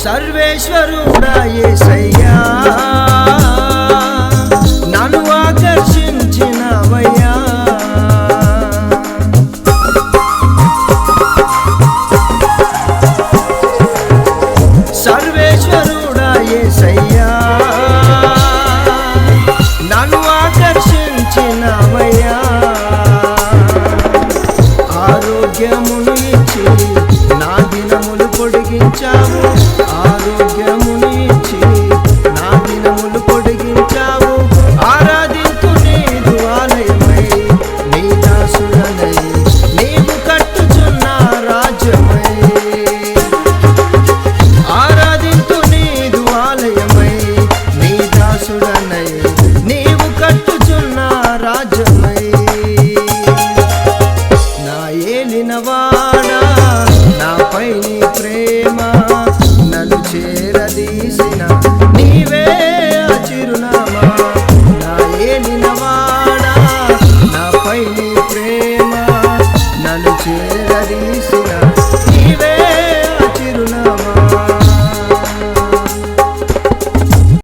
సర్వేశ్వరుడా యేసయ్యా నన్ను ఆకర్షించినవయ్యా సర్వేశ్వరుడా యేసయ్యా నన్ను ఆకర్షించినవయ్యా ఆరోగ్యమును ఇచ్చి నా దినములు పొడిగించావు ఆరోగ్యమును ఇచ్చి నా దినములు పొడిగించావు ఆరాధింతు నీదు ఆలయమై నీ దాసుడనై నీవు కట్టుచున్న రాజ్యమై ఆరాధింతు నీదు ఆలయమై నీ దాసుడనై నీవు కట్టుచున్న రాజ్యమై నా ఏలినవాడా నాపై నీ ప్రేమ నన్ను చేరదీసిన నీవే చిరునామా నా ఏలినవాడా నాపై నీ ప్రేమ నన్ను చేరదీసిన